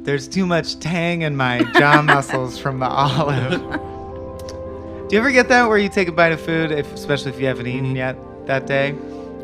There's too much tang in my jaw muscles from the olive. Do you ever get that where you take a bite of food, especially if you haven't eaten yet that day,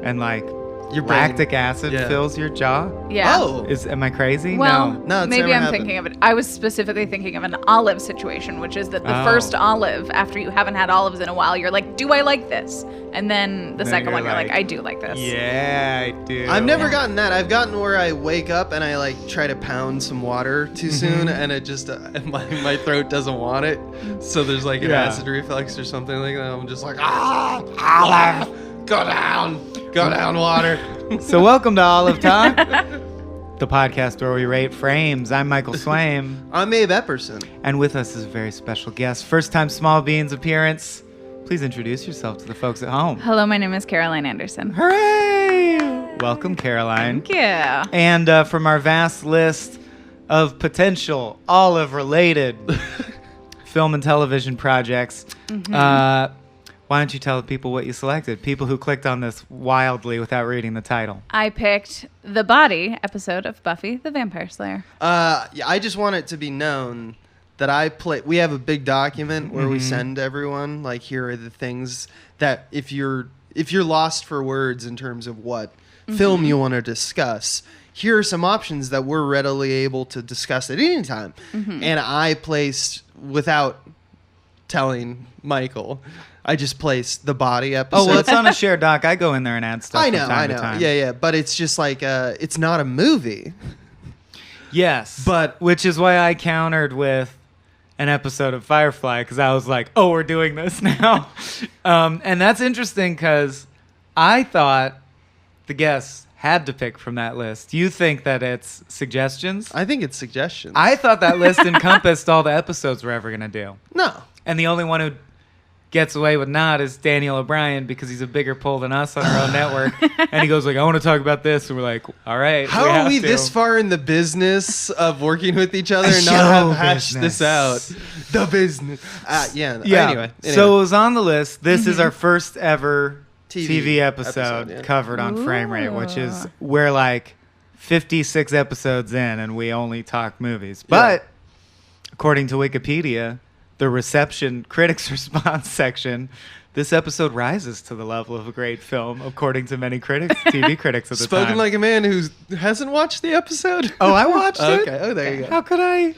and like your lactic acid fills your jaw? Yeah. Oh. Am I crazy? Well, no, maybe I'm thinking of it. I was specifically thinking of an olive situation, which is that the first olive, after you haven't had olives in a while, you're like, do I like this? And then the second one, you're like, I do like this. Yeah, I do. I've never gotten that. I've gotten where I wake up and I like try to pound some water too soon, and it just my throat doesn't want it. So there's like an acid reflux or something like that. I'm just like, olive, go down, water. So welcome to Olive Talk, the podcast where we rate frames. I'm Michael Swaim. I'm Abe Epperson. And with us is a very special guest, first time Small Beans appearance. Please introduce yourself to the folks at home. Hello, my name is Caroline Anderson. Hooray! Welcome, Caroline. Thank you. And from our vast list of potential olive-related film and television projects, why don't you tell the people what you selected? People who clicked on this wildly without reading the title. I picked the body episode of Buffy the Vampire Slayer. I just want it to be known that we have a big document where we send everyone, like, here are the things that if you're lost for words in terms of what film you want to discuss, here are some options that we're readily able to discuss at any time. And I placed, without telling Michael, I just placed the body episode. Oh, well, it's on a shared doc. I go in there and add stuff from time to time. Yeah. But it's just like, it's not a movie. Yes. But which is why I countered with an episode of Firefly, because I was like, oh, we're doing this now. And that's interesting because I thought the guests had to pick from that list. Do you think that it's suggestions? I think it's suggestions. I thought that list encompassed all the episodes we're ever going to do. No. And the only one who gets away with not is Daniel O'Brien, because he's a bigger pull than us on our own network. And he goes like, I want to talk about this. And we're like, all right. How are we this far in the business of working with each other and not have hashed this out? The business. Anyway. So it was on the list. This is our first ever TV episode covered on Frame Rate, which is we're like 56 episodes in and we only talk movies. But according to Wikipedia, the reception critics response section, this episode rises to the level of a great film, according to many critics, TV critics at the time. Spoken like a man who hasn't watched the episode. Oh, I watched it. Okay. Oh, there you go. How could I?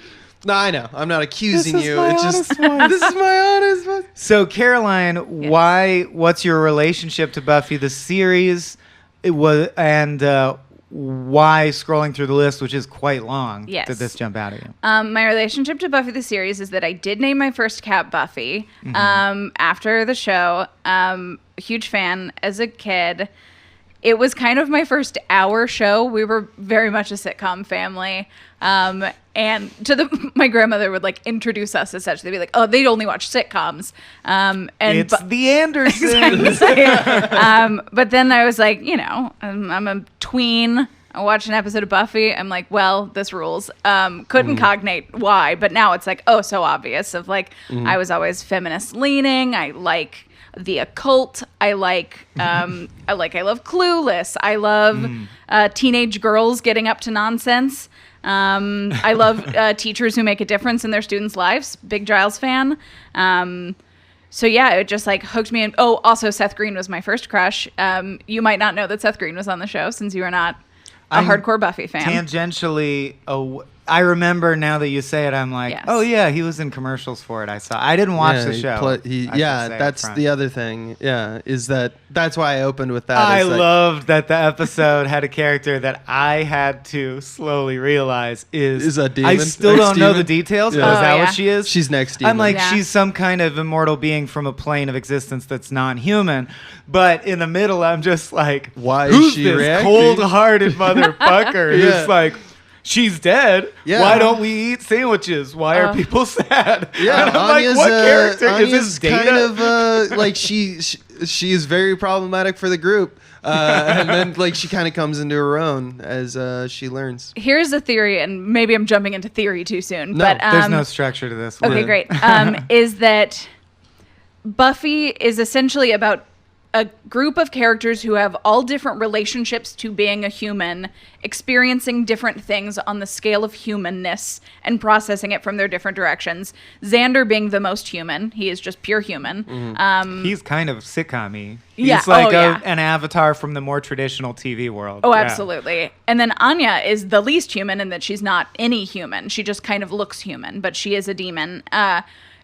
No, I know. I'm not accusing you. It's just this is my honest one. So, Caroline, what's your relationship to Buffy the series? Why scrolling through the list, which is quite long, did this jump out at you? My relationship to Buffy the series is that I did name my first cat Buffy after the show. Huge fan as a kid. It was kind of my first hour show. We were very much a sitcom family. And my grandmother would like introduce us as such. They'd be like, oh, they'd only watch sitcoms. And it's the Andersons. Exactly. But then I was like, I'm a tween. I watched an episode of Buffy. I'm like, well, this rules. Couldn't cognate why, but now it's like, oh, so obvious of like, I was always feminist leaning. I like the occult. I love Clueless. I love teenage girls getting up to nonsense. I love teachers who make a difference in their students' lives. Big Giles fan. So yeah, it just like hooked me in. Oh, also Seth Green was my first crush. You might not know that Seth Green was on the show since you are not a hardcore Buffy fan. Tangentially, I remember now that you say it, I'm like, oh yeah, he was in commercials for it. I didn't watch the show. That's the other thing. Yeah, is that's why I opened with that. I loved that the episode had a character that I had to slowly realize is a demon. I still don't know the details, but is that what she is? She's next demon. I'm like, she's some kind of immortal being from a plane of existence that's non-human. But in the middle, I'm just like, why who's is she this reacting? Cold-hearted motherfucker who's like, she's dead. Yeah. Why don't we eat sandwiches? Why are people sad? Yeah, and I'm like, what character is this? Kind of like she is very problematic for the group, and then like she kind of comes into her own as she learns. Here's a theory, and maybe I'm jumping into theory too soon. No, but there's no structure to this one. Okay, great. Is that Buffy is essentially about a group of characters who have all different relationships to being a human, experiencing different things on the scale of humanness and processing it from their different directions. Xander being the most human. He is just pure human. He's kind of sitcom-y. Yeah. He's like yeah. an avatar from the more traditional TV world. Oh, Yeah. absolutely. And then Anya is the least human in that she's not any human. She just kind of looks human, but she is a demon.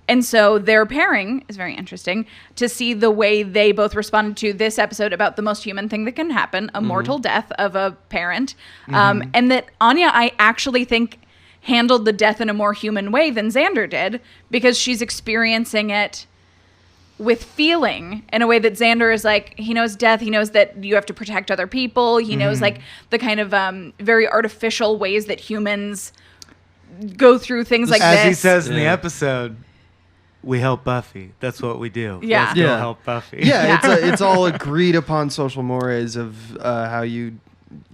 And so their pairing is very interesting to see the way they both responded to this episode about the most human thing that can happen, a mortal death of a parent. And that Anya, I actually think, handled the death in a more human way than Xander did, because she's experiencing it with feeling in a way that Xander is like, he knows death. He knows that you have to protect other people. He knows like the kind of very artificial ways that humans go through things like As this. he says in the episode, we help Buffy. That's what we do. Yeah. Let's go help Buffy. Yeah, it's all agreed upon social mores of how you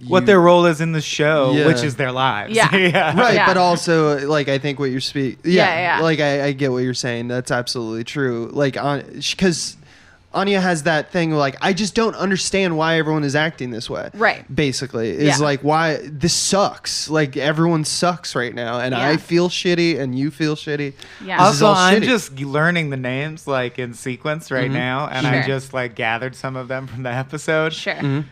what their role is in the show, Yeah. which is their lives. Yeah. right, Yeah. but also like I think what you're Yeah. like I get what you're saying. That's absolutely true. Like because Anya has that thing like I just don't understand why everyone is acting this way. Right. Basically, is like why this sucks. Like everyone sucks right now, and I feel shitty, and you feel shitty. Yeah. This is Also, all I'm shitty. just learning the names like in sequence right now, and I Sure. just like gathered some of them from the episode. Sure.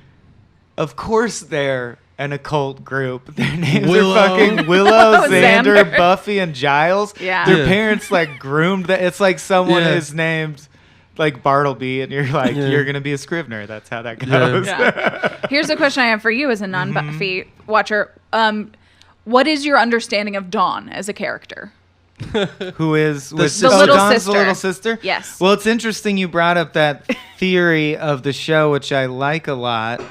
Of course, they're an occult group. Their names Willow. are fucking Willow, Xander, Xander. Buffy, and Giles. Yeah. Their Yeah. parents like groomed that. It's like someone Yeah. is named like Bartleby, and you're like, Yeah. you're gonna be a Scrivener. That's how that goes. Yeah. Here's a question I have for you as a non-Buffy watcher. What is your understanding of Dawn as a character? Who is with sister. The little Dawn's sister. the little sister? Yes. Well, it's interesting you brought up that theory of the show, which I like a lot.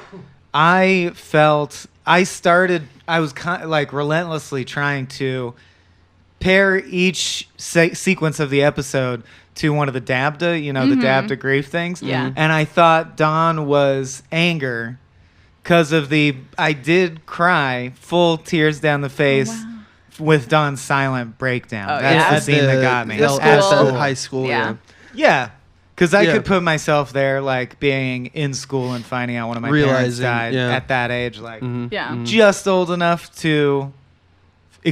I was kind of like relentlessly trying to pair each sequence of the episode to one of the Dabda, the Dabda grief things. Yeah. And I thought Dawn was anger because of I did cry full tears down the face with Dawn's silent breakdown. Oh, That's yeah. the scene that got me. The At school. the high school. Yeah. Yeah. Because I Yeah. could put myself there, like being in school and finding out one of my parents Realizing, died yeah. at that age, like Yeah. just old enough to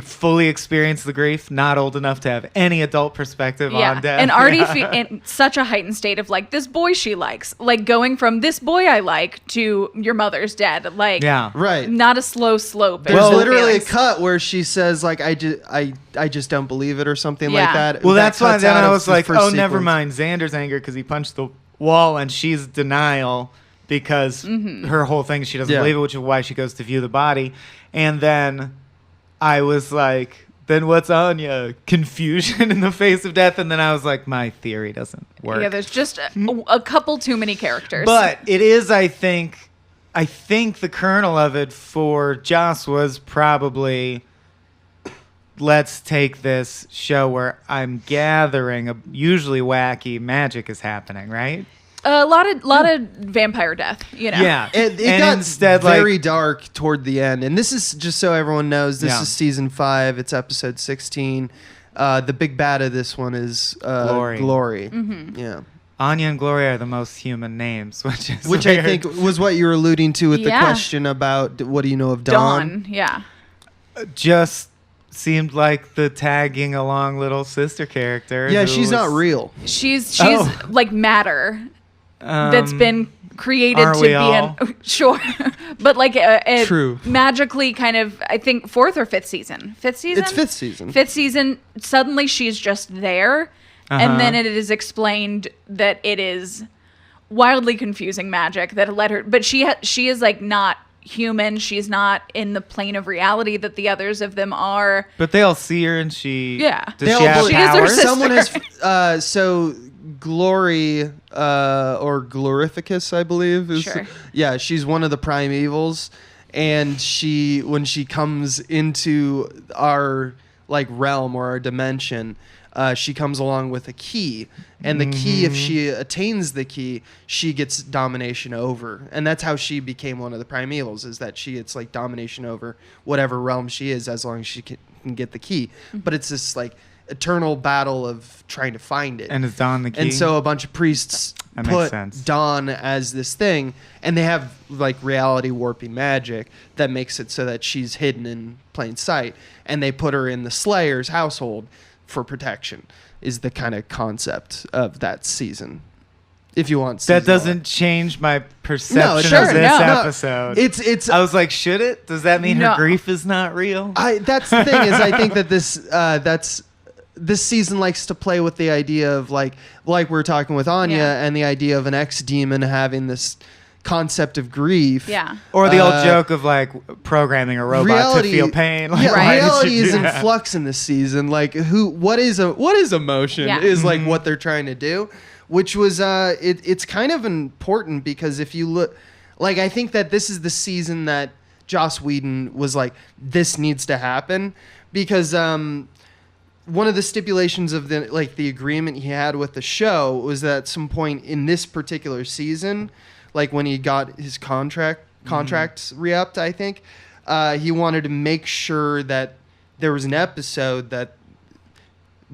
fully experience the grief, not old enough to have any adult perspective on death. And already in such a heightened state of like this boy she likes, like going from this boy I like to your mother's dead, like Yeah. Right. not a slow slope. There's in literally feelings. a cut where she says like I just don't believe it or something Yeah. like that. Well, That that's why cuts then out I of was the like, first oh, never sequence. mind. Xander's anger because he punched the wall, and she's denial because her whole thing, she doesn't Yeah. believe it, which is why she goes to view the body. And then I was like, then what's Anya? Confusion in the face of death. And then I was like, my theory doesn't work. Yeah, there's just a couple too many characters. But it is, I think the kernel of it for Joss was probably, let's take this show where I'm gathering a usually wacky magic is happening, right? a lot of vampire death, Yeah. It And got instead, very dark toward the end, and this is just so everyone knows. This Yeah. is season 5. It's episode 16. The big bad of this one is Glory. Yeah, Anya and Gloria are the most human names, which is which weird. I think was what you were alluding to with the Yeah. question about what do you know of Dawn? Dawn. Yeah. just seemed like the tagging along little sister character. Yeah, who she's not was- real. She's Oh. like matter that's been created aren't to we be all? sure, but like a True. magically kind of, I think 4th or 5th season. 5th season. It's 5th season. 5th season. Suddenly she's just there, and then it is explained that it is wildly confusing magic that led her. But she is like not human. She's not in the plane of reality that the others of them are. But they all see her, and she Yeah. Does They she all have believe- She is her powers? sister. Someone is so Glory or Glorificus, I believe. Sure. Yeah, she's one of the primevals, and when she comes into our like realm or our dimension, she comes along with a key, and the key, if she attains the key, she gets domination over, and that's how she became one of the primevals. Is that she gets like domination over whatever realm she is, as long as she can get the key. But it's this like eternal battle of trying to find it. And is Dawn the key? And so a bunch of priests put Dawn as this thing, and they have like reality warping magic that makes it so that she's hidden in plain sight, and they put her in the Slayer's household for protection, is the kind of concept of that season. If you want, that doesn't change my perception of this episode. It's. I was like, should it? Does that mean her grief is not real? That's the thing, is I think that this season likes to play with the idea of like we're talking with Anya, and the idea of an ex-demon having this concept of grief. Yeah. Or the old joke of like programming a robot to feel pain. Like, reality is in flux in this season. Like what is emotion is like what they're trying to do, which was it's kind of important, because if you look, like, I think that this is the season that Joss Whedon was like, this needs to happen, because one of the stipulations of the agreement he had with the show was that at some point in this particular season, like when he got his contracts re-upped, I think, he wanted to make sure that there was an episode that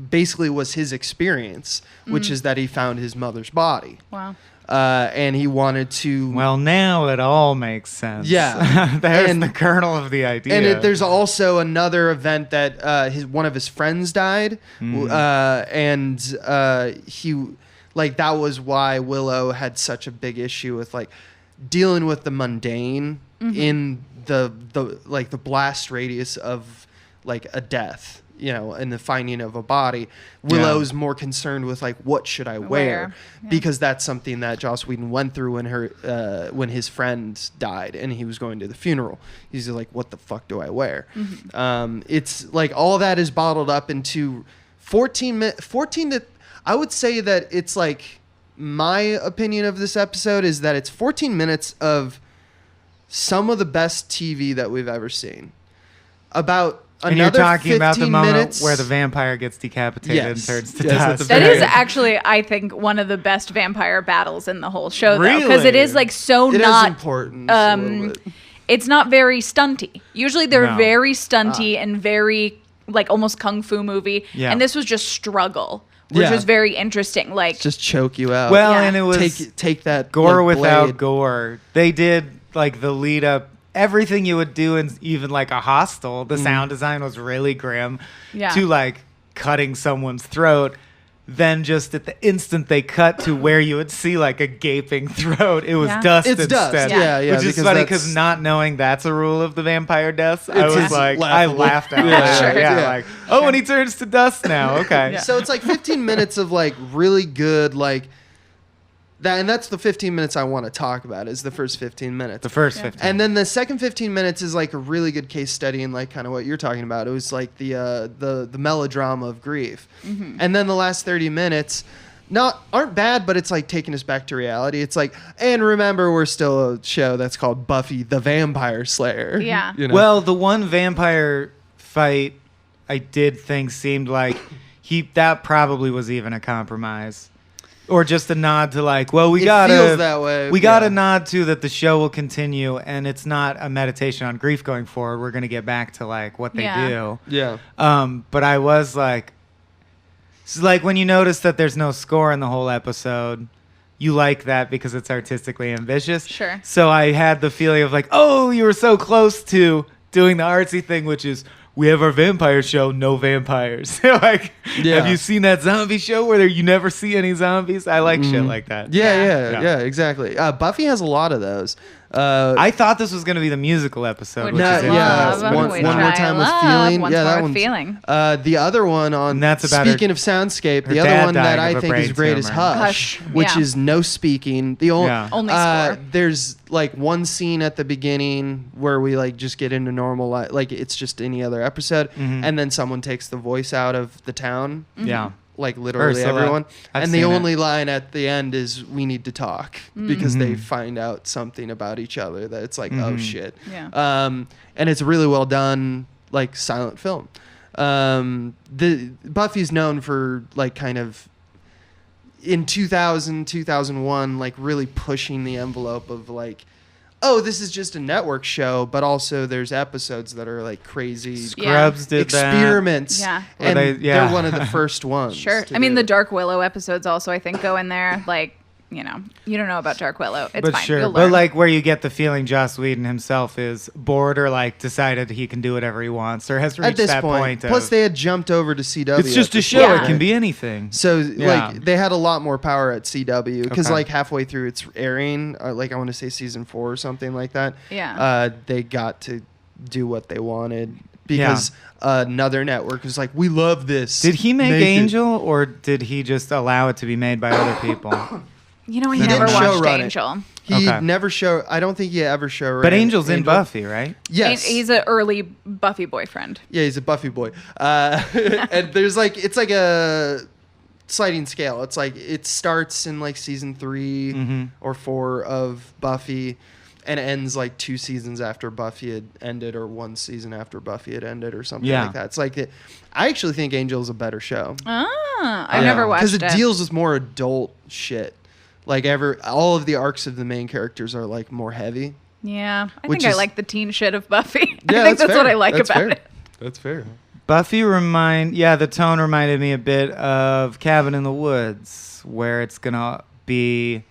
basically was his experience, which is that he found his mother's body. Wow. And he wanted to... Well, now it all makes sense. Yeah. There's the kernel of the idea. And there's also another event that one of his friends died. And he... Like, that was why Willow had such a big issue with, like, dealing with the mundane in the blast radius of, like, a death, you know, and the finding of a body. Willow's more concerned with, like, what should I wear? Yeah. Because that's something that Joss Whedon went through when his friend died and he was going to the funeral. He's like, what the fuck do I wear? It's, like, all that is bottled up into 14 to... I would say that it's like, my opinion of this episode is that it's 14 minutes of some of the best TV that we've ever seen. About and another 15 minutes. You're talking about the moment where the vampire gets decapitated and turns to dust. That is actually, I think, one of the best vampire battles in the whole show, though. Because it is like so not important. It's not very stunty. Usually they're very stunty and very like almost kung fu movie. Yeah. And this was just struggle. Which was very interesting. Like, just choke you out. Well, and it was take that gore like, without blade. gore. They did like the lead up, everything you would do in even like a Hostel. The sound design was really grim. To like cutting someone's throat. Then just at the instant they cut to where you would see like a gaping throat, it was dust instead. Dust. Yeah. Which is funny because not knowing that's a rule of the vampire deaths, I was like, I laughed at it. Like, oh, and he turns to dust now. Okay. So it's like 15 minutes of like really good like that, and that's the 15 minutes I want to talk about. Is the first 15 minutes. The first 15. And then the second 15 minutes is like a really good case study in like kind of what you're talking about. It was like the melodrama of grief. And then the last 30 minutes aren't bad, but it's like taking us back to reality. It's like, and remember, we're still a show that's called Buffy the Vampire Slayer. Yeah. You know? Well, the one vampire fight I did think seemed like that probably was even a compromise. Or just a nod to like, well, we gotta feels that way. We gotta nod to that the show will continue, and it's not a meditation on grief going forward. We're gonna get back to like what they do. Yeah. But I was like, it's like when you notice that there's no score in the whole episode, you like that because it's artistically ambitious. Sure. So I had the feeling of like, oh, you were so close to doing the artsy thing, which is, we have our vampire show, no vampires. Like, have you seen that zombie show where you never see any zombies? I like shit like that. Yeah, exactly. Buffy has a lot lot I thought this was going to be the musical episode. One More Time with Feeling. That one's Feeling. The other one on that's about speaking of soundscape, the other one that I think is great is Hush, which is no speaking. The only score. There's like one scene at the beginning where we like just get into normal life, like it's just any other episode, and then someone takes the voice out of the town. Yeah. Like literally everyone. And the only line at the end is, we need to talk, because they find out something about each other that it's like, oh shit. Yeah. And it's really well done, like silent film. The Buffy's known for like kind of in 2001, like really pushing the envelope of like, oh, this is just a network show, but also there's episodes that are like crazy. Scrubs did experiments. Yeah. And they're one of the first ones. Sure. I mean, the Dark Willow episodes also, I think, go in there. Like, you don't know about Dark Willow. It's but fine. sure, You'll but learn. like where you get the feeling Joss Whedon himself is bored or like decided he can do whatever he wants or has reached At this that point. of, Plus, they had jumped over to CW. it's just a show. Yeah. It can be anything. So Yeah. like they had a lot more power at CW because Okay. like halfway through its airing, like I want to say season 4 or something like that. Yeah. They got to do what they wanted because another network was like, we love this. Did he make it. Angel or did he just allow it to be made by other people? I He never didn't watched showrun it. Angel. He Okay. never show. I don't think he ever showed. But Angel's in Buffy, right? Yes, He's an early Buffy boyfriend. Yeah, he's a Buffy boy. And there's like it's like a sliding scale. It's like it starts in like season 3 or 4 of Buffy, and ends like 2 seasons after Buffy had ended, or 1 season after Buffy had ended, or something like that. It's like I actually think Angel is a better show. I never watched it. Because it deals with more adult shit. Like all of the arcs of the main characters are like more heavy. Yeah, I Which think I is- like the teen shit of Buffy. Yeah, I think that's fair. what I like That's about fair. it. That's fair. Buffy the tone reminded me a bit of Cabin in the Woods, where it's gonna be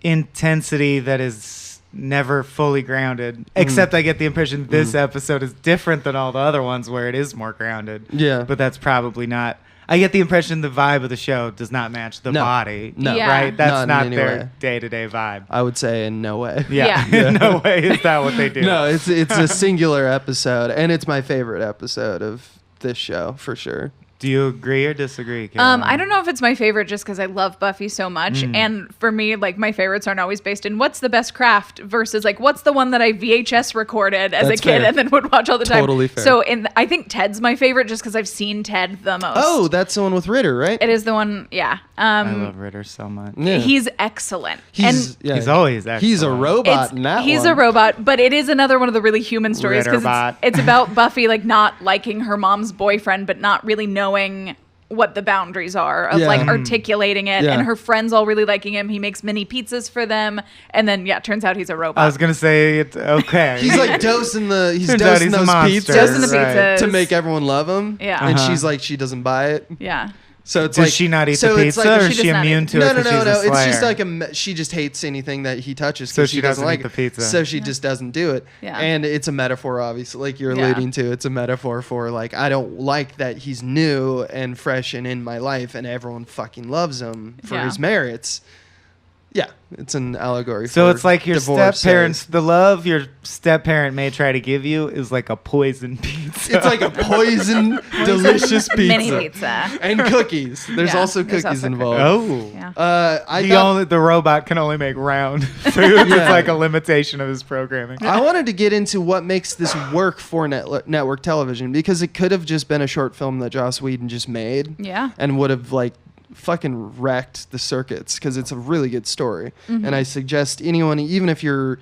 intensity that is never fully grounded. Except I get the impression this episode is different than all the other ones where it is more grounded. Yeah. But that's probably not. I get the impression the vibe of the show does not match the body. No. Yeah. Right? That's Not not in any their way. day-to-day vibe. I would say in no way. Yeah. Yeah. In no way is that what they do. No, it's a singular episode, and it's my favorite episode of this show for sure. Do you agree or disagree, Caroline? I don't know if it's my favorite just because I love Buffy so much. And for me, like my favorites aren't always based in what's the best craft versus like what's the one that I VHS recorded as That's a kid fair. and then would watch all the time. Totally fair. So I think Ted's my favorite just because I've seen Ted the most. Oh, that's the one with Ritter, right? It is the one, yeah. I love Ritter so much. Yeah. He's excellent. He's always excellent. He's a robot in that he's one. a robot, but it is another one of the really human stories because Ritterbot. it's about Buffy like not liking her mom's boyfriend, but not really knowing what the boundaries are of like articulating it, Yeah. and her friends all really liking him. He makes mini pizzas for them, and then turns out he's a robot. I was gonna say it's okay. He's like dosing Turns out dosing he's a those monster. pizzas Dosing the Right. pizzas to make everyone love him. Yeah. And Uh-huh. she's like, she doesn't buy it. Yeah. So it's Does like, she not eat so the it's pizza, like- or She is she does not immune eat- to it? No, 'cause she's a It's just slayer? like she just hates anything that he touches. So 'cause she doesn't like eat the it. pizza. So she just doesn't do it. Yeah. And it's a metaphor, obviously, like you're Yeah. alluding to. It's a metaphor for like, I don't like that he's new and fresh and in my life, and everyone fucking loves him for Yeah. his merits. Yeah, it's an allegory. So for it's like your divorce, step parents. The love your step parent may try to give you is like a poison pizza. It's like a poison, delicious pizza. Mini pizza. And cookies. There's Yeah, also there's cookies also involved. oh. Yeah. I thought The robot can only make round food. Yeah. It's like a limitation of his programming. I wanted to get into what makes this work for network television, because it could have just been a short film that Joss Whedon just made. Yeah. And would have like fucking wrecked the circuits, because it's a really good story. Mm-hmm. And I suggest anyone, even if you're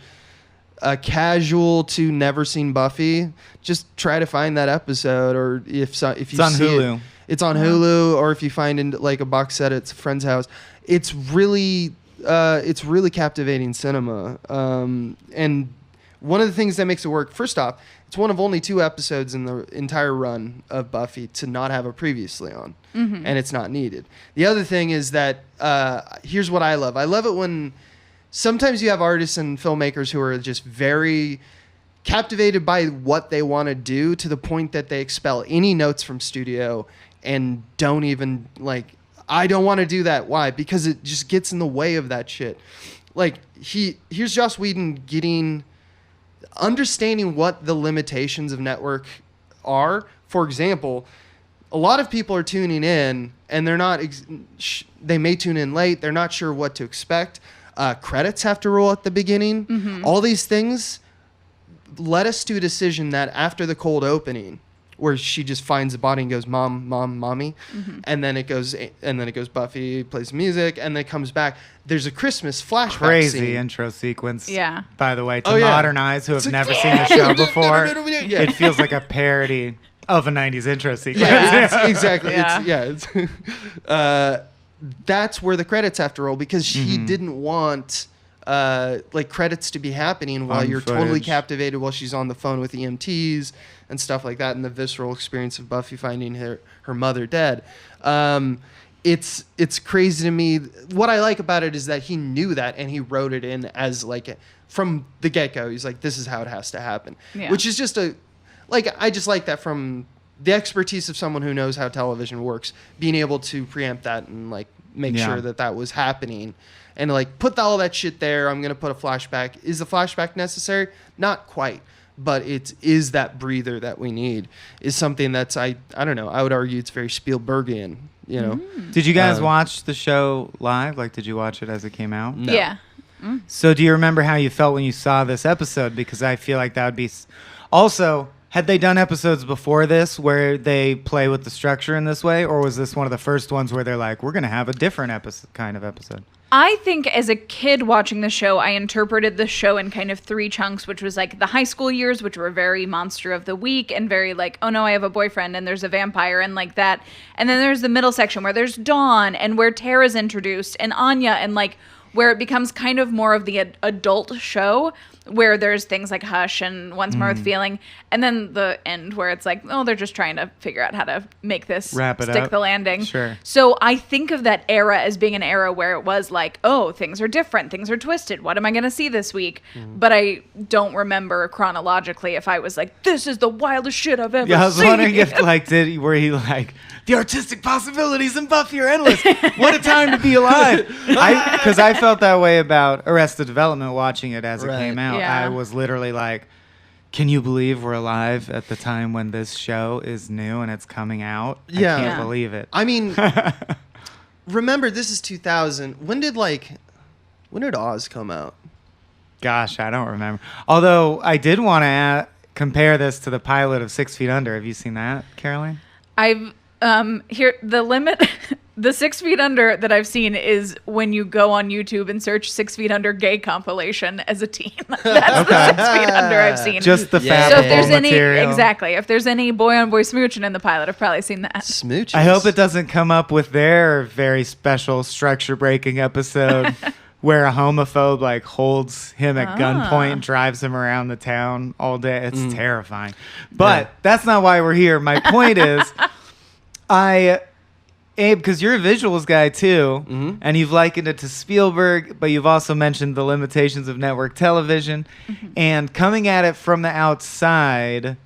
a casual to never seen Buffy, just try to find that episode, or if you It's on see Hulu. it's on Hulu, or if you find in like a box set at a friend's house. It's really captivating cinema. And one of the things that makes it work, first off, it's one of only 2 episodes in the entire run of Buffy to not have a previously on, and it's not needed. The other thing is that here's what I love. I love it when sometimes you have artists and filmmakers who are just very captivated by what they want to do, to the point that they expel any notes from studio and don't even like, I don't want to do that. Why? Because it just gets in the way of that shit. Like here's Joss Whedon understanding what the limitations of network are. For example, a lot of people are tuning in and they're not, they may tune in late. They're not sure what to expect. Credits have to roll at the beginning. Mm-hmm. All these things led us to a decision that after the cold opening, where she just finds the body and goes, "Mom, mom, mommy," and then it goes Buffy plays music, and then it comes back. There's a Christmas flashback Crazy scene. intro sequence. Yeah. By the way, to Oh, yeah. modern eyes who have like, never seen the show before, Yeah. it feels like a parody of a 90s intro sequence. Yeah, it's, exactly. Yeah. That's where the credits have to roll, because he didn't want like credits to be happening while On you're totally footage. captivated while she's on the phone with EMTs and stuff like that, and the visceral experience of Buffy finding her mother dead. it's crazy to me. What I like about it is that he knew that and he wrote it in as like from the get-go. He's like, this is how it has to happen, which is just I just like that from the expertise of someone who knows how television works, being able to preempt that and like make sure that was happening and like put all that shit there. I'm going to put a flashback. Is the flashback necessary? Not quite. But it is that breather that we need is something that's, I don't know, I would argue it's very Spielbergian, you know. Did you guys watch the show live? Like, did you watch it as it came out? No. Yeah. So do you remember how you felt when you saw this episode? Because I feel like that would be... Also, had they done episodes before this where they play with the structure in this way? Or was this one of the first ones where they're like, we're going to have a different kind of episode? I think as a kid watching the show, I interpreted the show in kind of 3 chunks, which was like the high school years, which were very monster of the week and very like, oh no, I have a boyfriend and there's a vampire and like that. And then there's the middle section where there's Dawn and where Tara's introduced and Anya and like where it becomes kind of more of the adult show where there's things like Hush and Once More with Feeling, and then the end where it's like, oh, they're just trying to figure out how to make this stick the landing. Sure. So I think of that era as being an era where it was like, oh, things are different, things are twisted. What am I going to see this week? But I don't remember chronologically if I was like, this is the wildest shit I've ever seen. Yeah, I was wondering if like were he like, the artistic possibilities in Buffy are endless. What a time to be alive. Because I felt that way about Arrested Development watching it as it came out. Yeah. I was literally like, can you believe we're alive at the time when this show is new and it's coming out? Yeah. I can't believe it. I mean, remember, this is 2000. When did Oz come out? Gosh, I don't remember. Although I did want to compare this to the pilot of 6 Feet Under. Have you seen that, Caroline? I've here the limit the 6 Feet Under that I've seen is when you go on YouTube and search 6 Feet Under gay compilation as a teen. That's the 6 Feet Under I've seen. Just the fappable So if there's material. if there's any boy on boy smooching in the pilot, I've probably seen that. Smooches. I hope it doesn't come up with their very special structure breaking episode where a homophobe like holds him at gunpoint and drives him around the town all day. It's terrifying. But that's not why we're here. My point is Abe, because you're a visuals guy too, and you've likened it to Spielberg, but you've also mentioned the limitations of network television, and coming at it from the outside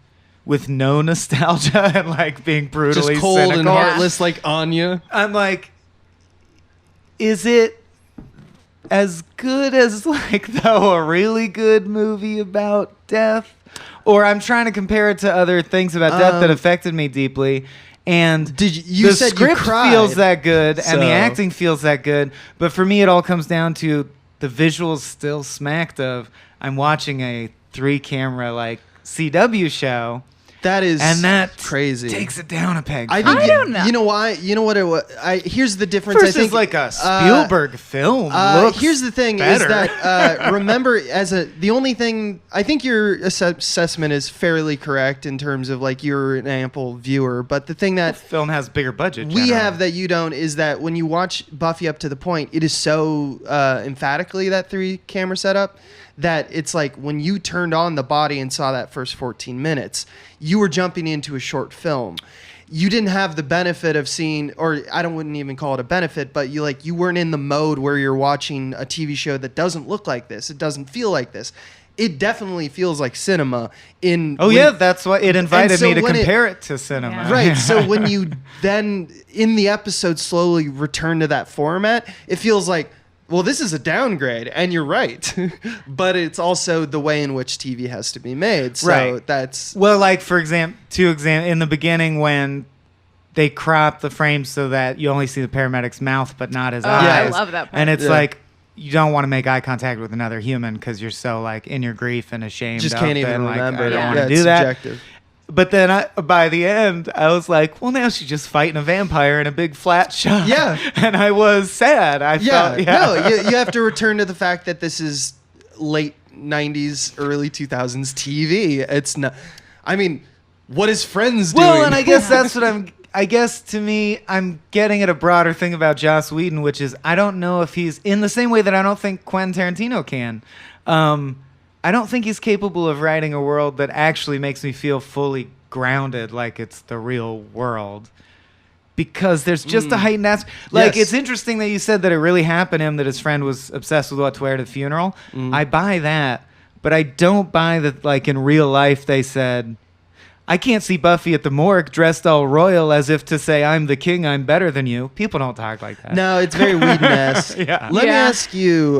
with no nostalgia and like being brutally just cold cynical. and heartless like Anya. I'm like, is it as good as like though a really good movie about death? Or I'm trying to compare it to other things about death that affected me deeply. And you the said you script cried, feels that good, so. and the acting feels that good. But for me, it all comes down to the visuals still smacked of I'm watching a 3-camera like CW show. That is crazy. Takes it down a peg. I don't know. You know why? You know what it was? Here's the difference. Versus I think like a Spielberg film. Looks here's the thing better. is that remember the only thing I think your assessment is fairly correct in terms of like you're an ample viewer, but the thing that film has bigger budget. We have that you don't is that when you watch Buffy up to the point, it is so emphatically that 3-camera setup that it's like when you turned on the body and saw that first 14 minutes, you were jumping into a short film. You didn't have the benefit of seeing, or wouldn't even call it a benefit, but you weren't in the mode where you're watching a TV show that doesn't look like this. It doesn't feel like this. It definitely feels like cinema. That's why it invited me to compare it to cinema. Yeah. Right. So when you then in the episode slowly return to that format, it feels like, well, this is a downgrade, and you're right. But it's also the way in which TV has to be made. So that's... Well, like, for example, in the beginning when they crop the frame so that you only see the paramedic's mouth but not his eyes. I love that part. And it's like, you don't want to make eye contact with another human because you're so, like, in your grief and ashamed. Just can't even remember. I don't want to it's do that. subjective. But then by the end, I was like, well, now she's just fighting a vampire in a big flat shot. Yeah. And I was sad. I felt, No, you have to return to the fact that this is late 90s, early 2000s TV. It's not, I mean, what is Friends doing? Well, and I guess that's what I guess to me, I'm getting at a broader thing about Joss Whedon, which is I don't know if he's, in the same way that I don't think Quentin Tarantino can, I don't think he's capable of writing a world that actually makes me feel fully grounded like it's the real world. because there's just a heightened aspect. Like, it's interesting that you said that it really happened to him, that his friend was obsessed with what to wear to the funeral. I buy that, but I don't buy that, like, in real life they said, I can't see Buffy at the morgue dressed all royal as if to say, I'm the king, I'm better than you. People don't talk like that. No, it's very Whedon-esque. Yeah. Let me ask you,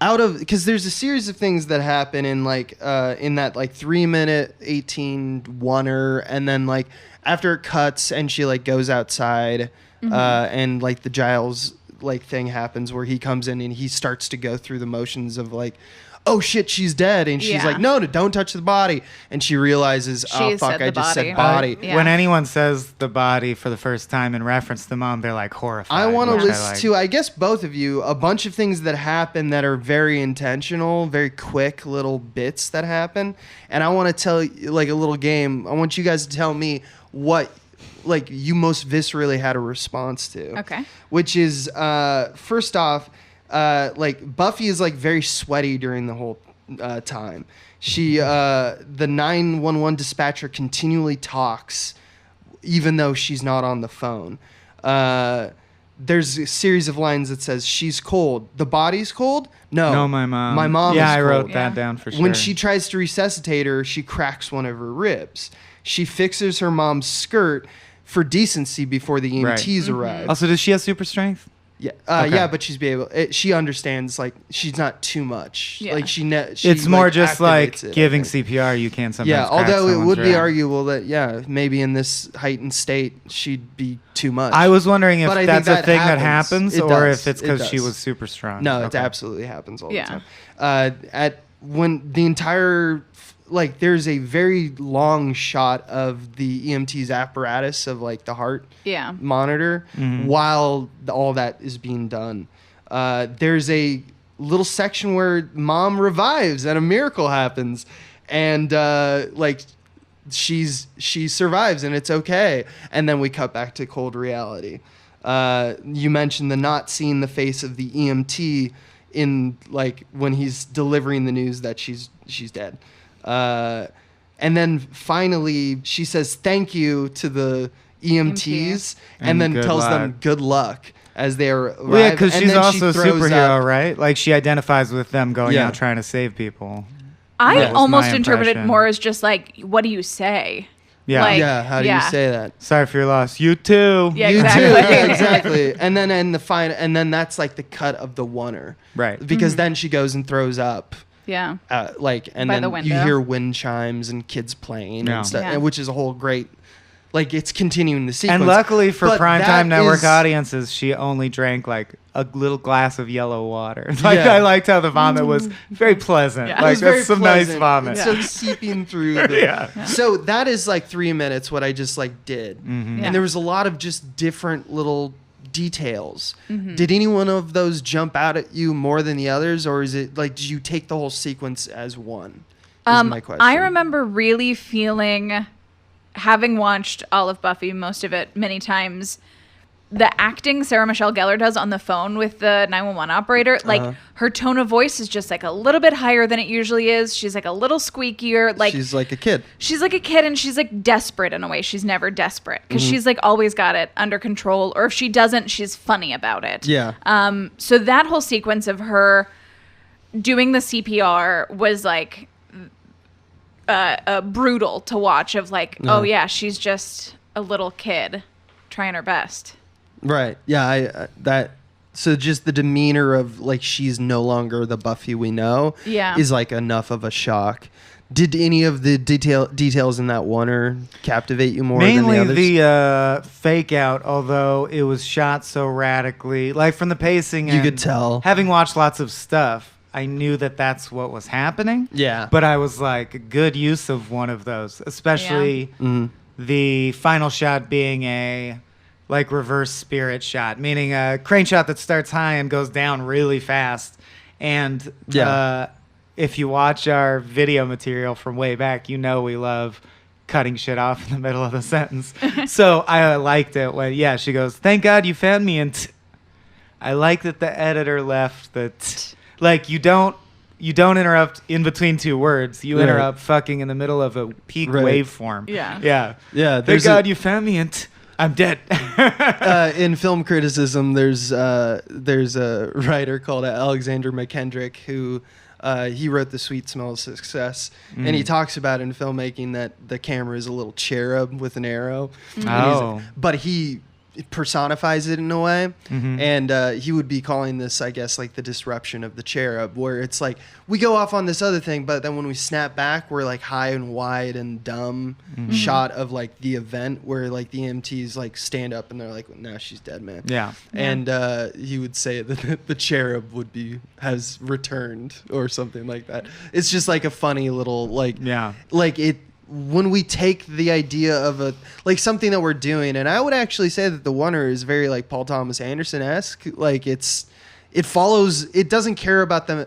because there's a series of things that happen in in that 3-minute 18-1er, and then like after it cuts and she like goes outside, and like the Giles like thing happens where he comes in and he starts to go through the motions of like, oh shit, she's dead, and she's like, no, don't touch the body, and she realizes, oh fuck, I just said body. When anyone says the body for the first time in reference to mom, they're like horrified. I want to list to, I guess both of you, a bunch of things that happen that are very intentional, very quick little bits that happen, and I want to tell you like a little game. I want you guys to tell me what like you most viscerally had a response to. Okay. Which is first off, like Buffy is like very sweaty during the whole time. She the 911 dispatcher continually talks even though she's not on the phone. There's a series of lines that says she's cold. The body's cold? No, my mom. My mom is I cold. wrote that down for sure. When she tries to resuscitate her, she cracks one of her ribs. She fixes her mom's skirt for decency before the EMTs arrive. Also, does she have super strength? Yeah, Okay. Yeah, but she understands like she's not too much. Yeah. Like she it's more like, just like activates it, giving I think. CPR. You can sometimes. Yeah, crack although it someone's would be rib. arguable that maybe in this heightened state she'd be too much. I was wondering if But I that's think a thing that happens. happens, It or does. if it's It because she does. was super strong. No, it Okay. absolutely happens all the Yeah. time. When the entire there's a very long shot of the EMT's apparatus of like the heart monitor while all that is being done. There's a little section where mom revives and a miracle happens, and she survives and it's okay. And then we cut back to cold reality. You mentioned the not seeing the face of the EMT in like when he's delivering the news that she's dead. And then finally she says thank you to the EMTs and then tells them good luck as they arrive. Well, yeah, because she's also a throws superhero, up. right? Like she identifies with them going out trying to save people. I That was almost my interpreted impression. more as just like, what do you say? Yeah. Like, How do you say that? Sorry for your loss. You too. Yeah, You exactly. too. Yeah, exactly. And then in the final, and then that's like the cut of the oneer, Right. Because then she goes and throws up. Yeah. And By then the you window. hear wind chimes and kids playing Yeah. and stuff, Yeah. which is a whole great, like it's continuing the sequence. And luckily for But primetime that network is- audiences, she only drank like a little glass of yellow water. Like Yeah. I liked how the vomit was very pleasant. Yeah. It Like was very that's some pleasant. nice vomit. It's so seeping through. The, Yeah. So that is like 3 minutes. What I just like did, Mm-hmm. Yeah. and there was a lot of just different little details. Mm-hmm. Did any one of those jump out at you more than the others, or is it like did you take the whole sequence as one? Is my question. I remember really feeling, having watched all of Buffy, most of it many times, the acting Sarah Michelle Gellar does on the phone with the 911 operator, like her tone of voice is just like a little bit higher than it usually is. She's like a little squeakier. Like she's like a kid. she's like a kid, and she's like desperate in a way. She's never desperate because she's like always got it under control. Or if she doesn't, she's funny about it. Yeah. So that whole sequence of her doing the CPR was like brutal to watch. Of like, oh yeah, she's just a little kid trying her best. Right. Yeah. So just the demeanor of like she's no longer the Buffy we know. Yeah. Is like enough of a shock. Did any of the details in that oneer captivate you more than the Mainly others? the fake out, although it was shot so radically. Like from the pacing, You and could tell. Having watched lots of stuff, I knew that that's what was happening. Yeah. But I was like, a good use of one of those, especially the final shot being a like reverse spirit shot, meaning a crane shot that starts high and goes down really fast. And if you watch our video material from way back, you know we love cutting shit off in the middle of the sentence. So I liked it when, she goes, "Thank God you found me." And I like that the editor left that, like, you don't interrupt in between two words. You interrupt fucking in the middle of a peak waveform. Yeah. Yeah. Yeah. Thank God you found me. And I'm dead. In film criticism, there's a writer called Alexander McKendrick who he wrote The Sweet Smell of Success, and he talks about in filmmaking that the camera is a little cherub with an arrow. Oh. But he personifies it in a way, and he would be calling this, I guess, like the disruption of the cherub, where it's like we go off on this other thing, but then when we snap back, we're like high and wide and dumb shot of like the event where like the EMTs like stand up and they're like, "No, she's dead, man." Yeah. And he would say that the cherub has returned or something like that. It's just like a funny little like it. When we take the idea of something that we're doing, and I would actually say that The Oner is very like Paul Thomas Anderson-esque. Like it doesn't care about them.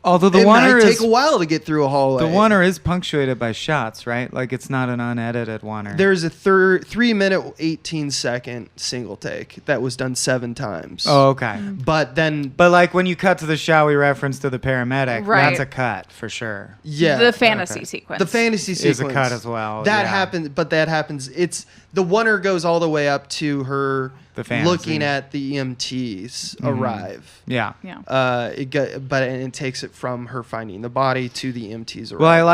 Although The might Oner take a while to get through a hallway. The Oner is punctuated by shots, right? Like it's not an unedited Oner. There's a 3-minute, 18-second single take that was done 7 times. Oh, okay. But like when you cut to the shot we referenced to the paramedic, that's a cut for sure. Yeah. The fantasy sequence. The fantasy sequence is a cut as well. That happens. It's The Oner goes all the way up to her looking at the EMTs arrive. Yeah. It takes it from her finding the body to the EMTs arrive. Well,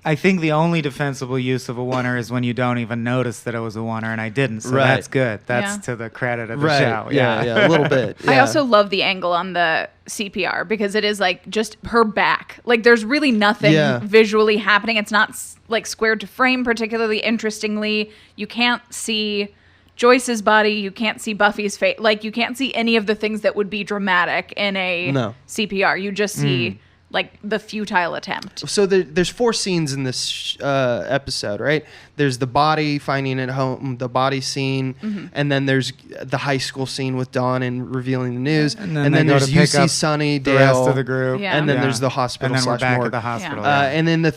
I think the only defensible use of a Oner is when you don't even notice that it was a Oner, and I didn't. So that's good. That's to the credit of the show. Yeah, a little bit. Yeah. I also love the angle on the CPR because it is like just her back. Like there's really nothing visually happening. It's not like squared to frame particularly interestingly. You can't see Joyce's body. You can't see Buffy's face. Like you can't see any of the things that would be dramatic in a CPR. You just see like the futile attempt. So there's 4 scenes in this episode, right? There's the body finding it home, the body scene, and then there's the high school scene with Dawn and revealing the news, and then there's UC Sunnydale, the rest of the group, and then there's the hospital. And then we're back morgue. at the hospital. And then the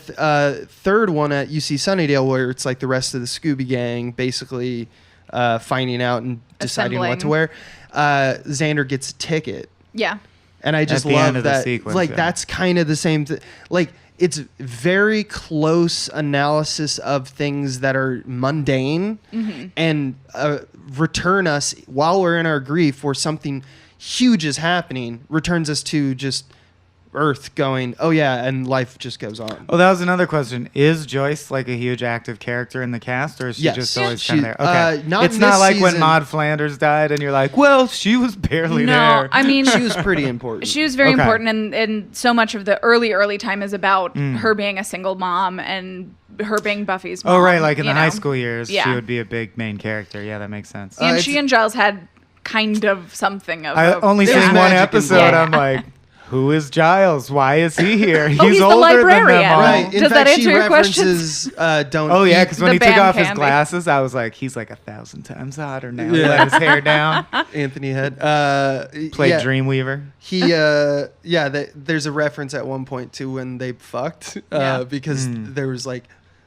third one at UC Sunnydale, where it's like the rest of the Scooby gang basically finding out and deciding what to wear. Xander gets a ticket. Yeah. And I just love that. Sequence, like that's kind of the same thing. Like it's very close analysis of things that are mundane and return us while we're in our grief, where something huge is happening, returns us to just Earth going, oh yeah, and life just goes on. Oh, that was another question. Is Joyce like a huge active character in the cast, or is she just always kind of there? Okay, it's not like season. when Maude Flanders died, and you're like, well, she was barely there. No, I mean, she was pretty important. She was very important, and so much of the early time is about her being a single mom and her being Buffy's mom. Oh, right, like in the high school years, she would be a big main character. Yeah, that makes sense. And she and Giles had kind of something of. I only seen one episode. I'm like, who is Giles? Why is he here? He's the older librarian. than them all. Right. Does that answer your question? Oh yeah, because when he took off his family. glasses, I was like, he's like 1,000 times hotter now. He let his hair down. Anthony Head. Played Dreamweaver. He there's a reference at one point to when they fucked because there was like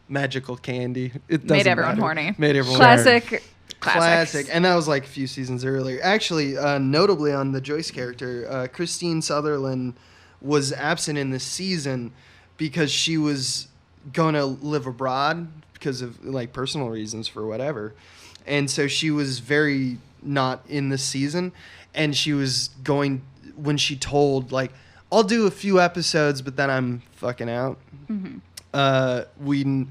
magical candy. It made everyone horny. Made everyone Classic. And that was like a few seasons earlier. Actually, notably on the Joyce character, Christine Sutherland was absent in this season because she was going to live abroad because of like personal reasons for whatever. And so she was very not in this season. And she was going, when she told like, I'll do a few episodes, but then I'm fucking out. We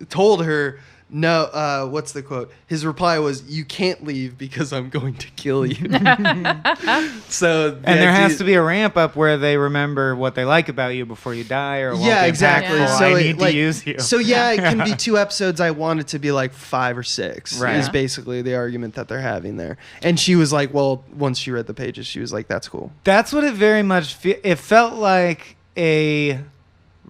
told her, no, what's the quote? His reply was, "You can't leave because I'm going to kill you." So, and there has to be a ramp up where they remember what they like about you before you die, or exactly. Yeah. So I need to use you. So it can be 2 episodes. I want it to be like 5 or 6. Right. Is basically the argument that they're having there. And she was like, well, once she read the pages, she was like, "That's cool." That's what it very much. It felt like a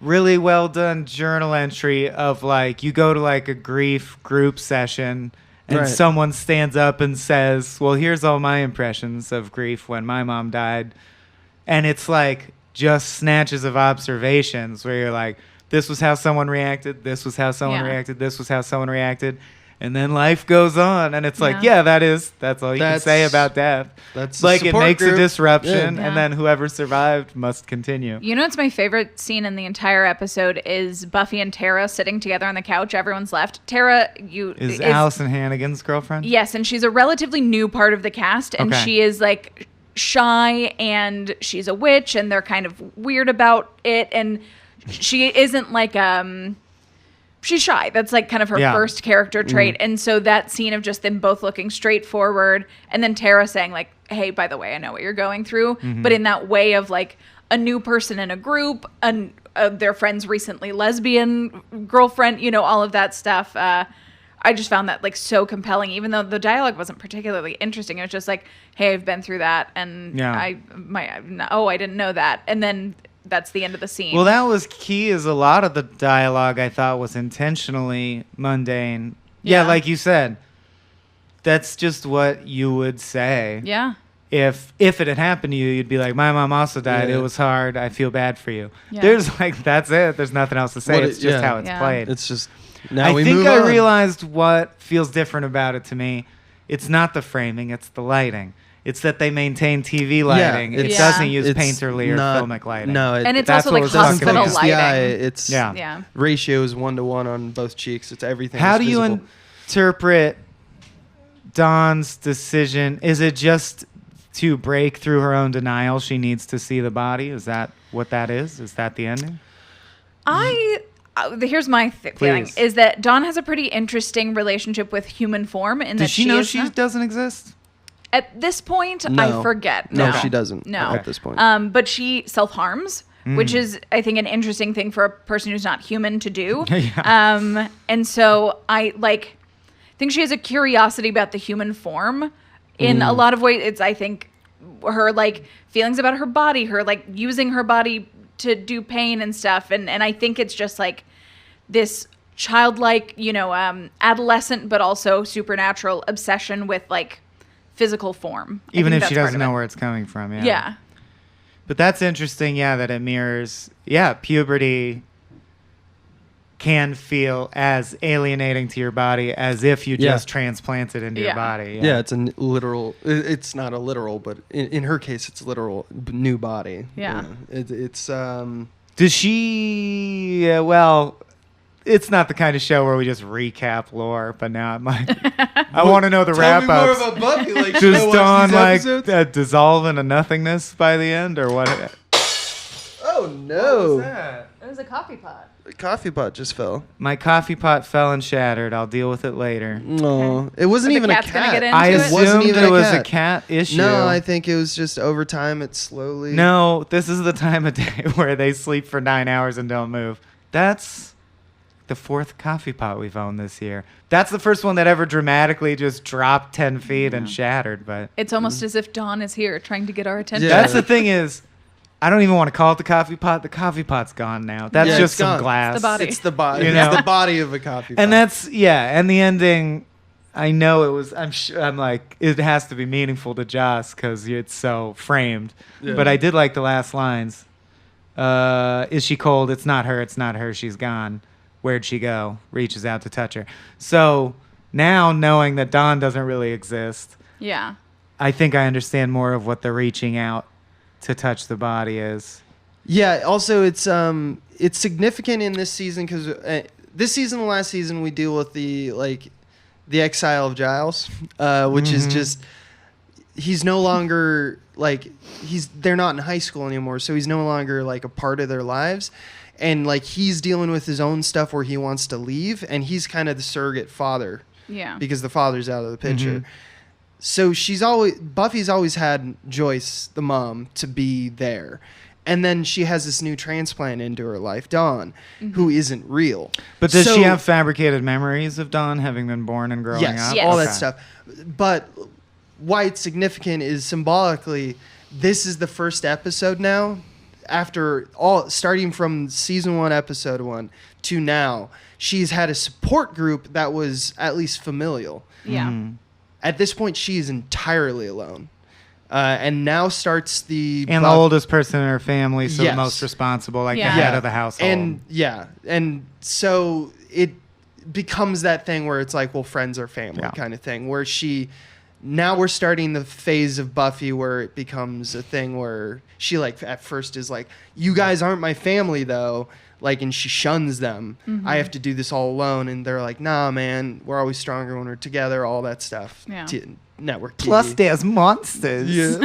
really well done journal entry of like, you go to like a grief group session and someone stands up and says, well, here's all my impressions of grief when my mom died. And it's like just snatches of observations where you're like, this was how someone reacted, this was how someone reacted, this was how someone reacted. and then life goes on, and it's like, that's all you can say about death. That's like it makes group. a disruption, Yeah. and then whoever survived must continue. You know what's my favorite scene in the entire episode is Buffy and Tara sitting together on the couch. Everyone's left. Tara, is Allison Hannigan's girlfriend? Yes, and she's a relatively new part of the cast, and she is like shy, and she's a witch, and they're kind of weird about it, and she isn't like she's shy. That's like kind of her first character trait. And so that scene of just them both looking straight forward, and then Tara saying like, hey, by the way, I know what you're going through, but in that way of like a new person in a group, and their friend's recently lesbian girlfriend, you know, all of that stuff. I just found that like so compelling, even though the dialogue wasn't particularly interesting. It was just like, hey, I've been through that, and I didn't know that. And then that's the end of the scene. Well, that was key, is a lot of the dialogue I thought was intentionally mundane. Yeah, like you said, that's just what you would say. Yeah. If it had happened to you, you'd be like, my mom also died. It was hard. I feel bad for you. Yeah. There's like, that's it. There's nothing else to say. It's just how it's played. It's just, I think I realized what feels different about it to me. It's not the framing. It's the lighting. It's that they maintain TV lighting. It doesn't use painterly or filmic lighting. No, and it's also like hospital lighting. Ratio is 1-to-1 on both cheeks. It's everything. How do you interpret Dawn's decision? Is it just to break through her own denial? She needs to see the body. Is that what that is? Is that the ending? Here's my feeling is that Dawn has a pretty interesting relationship with human form. Does she know she doesn't exist? At this point, no. I forget. No, she doesn't. No. At this point. But she self-harms, which is, I think, an interesting thing for a person who's not human to do. And so I think she has a curiosity about the human form. In a lot of ways, it's, I think, her like feelings about her body, her like using her body to do pain and stuff. And I think it's just like this childlike, you know, adolescent, but also supernatural obsession with like physical form. Even if she doesn't know where it's coming from. Yeah. But that's interesting. Yeah. That it mirrors, puberty can feel as alienating to your body as if you just transplanted into your body. Yeah. It's a literal, it's not a literal, but in her case, it's literal new body. Yeah. It's, does she, it's not the kind of show where we just recap lore, but now I want to know the wrap-ups. Tell me more about Buffy. Like, does Dawn dissolve into nothingness by the end, or what? Oh no! What was that? It was a coffee pot. The coffee pot just fell. My coffee pot fell and shattered. I'll deal with it later. No, it wasn't even a cat. I assumed it was a cat issue. No, I think it was just over time. It slowly. No, this is the time of day where they sleep for 9 hours and don't move. That's the 4th coffee pot we've owned this year. That's the first one that ever dramatically just dropped 10 feet and shattered. But it's almost as if Dawn is here trying to get our attention. That's the thing is, I don't even want to call it the coffee pot. The coffee pot's gone now. That's just some glass. It's the body. It's the body. You know? It's the body of a coffee pot. And that's, and the ending, I know it was, I'm like, it has to be meaningful to Joss because it's so framed. Yeah. But I did like the last lines. Is she cold? It's not her. She's gone. Where'd she go? Reaches out to touch her. So now knowing that Dawn doesn't really exist, I think I understand more of what the reaching out to touch the body is. Yeah. Also, it's significant in this season because this season and last season we deal with the exile of Giles, which is just he's no longer they're not in high school anymore, so he's no longer like a part of their lives. And like he's dealing with his own stuff where he wants to leave, and he's kind of the surrogate father. Yeah. Because the father's out of the picture. So Buffy's always had Joyce, the mom, to be there. And then she has this new transplant into her life, Dawn, who isn't real. But does she have fabricated memories of Dawn having been born and growing up? Yes, all that stuff. But why it's significant is symbolically, this is the first episode now. After starting from season 1, episode 1 to now, she's had a support group that was at least familial. Yeah. At this point, she is entirely alone. And now starts the oldest person in her family, so the most responsible, the head of the household. And so becomes that thing where it's like, well, friends are family kind of thing, where now we're starting the phase of Buffy where it becomes a thing where she like at first is like, you guys aren't my family though. Like, and she shuns them. I have to do this all alone. And they're like, nah, man, we're always stronger when we're together, all that stuff. Yeah. Network TV. Plus, there's monsters. Yeah.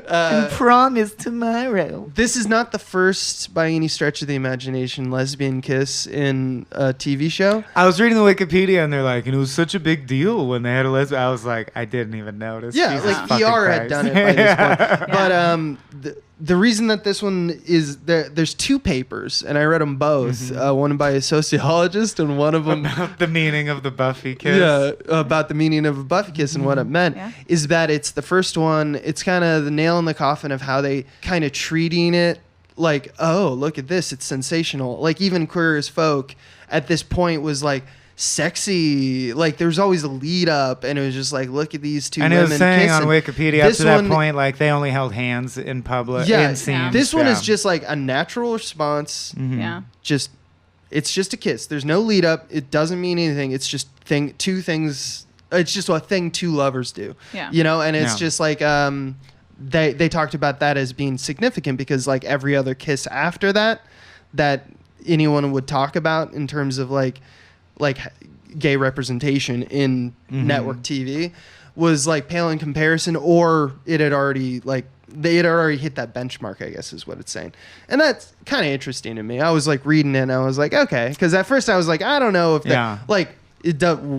And prom is tomorrow. This is not the first, by any stretch of the imagination, lesbian kiss in a TV show. I was reading the Wikipedia, and they're like, and it was such a big deal when they had a lesbian. I was like, I didn't even notice. Yeah, Jesus like ER Christ. had done it by this point. But the reason that this one is there's two papers, and I read them both. One by a sociologist, and one of them about the meaning of the Buffy kiss. Yeah, about the meaning of a Buffy kiss and what it meant. Is that it's the first one. It's kind of the nail in the coffin of how they kind of treating it like, oh, look at this, it's sensational. Like even Queer as Folk at this point was like sexy. Like there's always a lead up, and it was just like, look at these two and women it was saying kissing. on Wikipedia up to that point, like they only held hands in public. Yeah, in scenes. This one is just like a natural response. Yeah. It's just a kiss. There's no lead up. It doesn't mean anything. It's just two things. It's just a thing two lovers do. Yeah. You know, and it's just like they talked about that as being significant because like every other kiss after that anyone would talk about in terms of like gay representation in network TV was like pale in comparison, or it had already they had already hit that benchmark, I guess is what it's saying. And that's kind of interesting to me. I was like reading it and I was like, okay, because at first I was like, I don't know if that like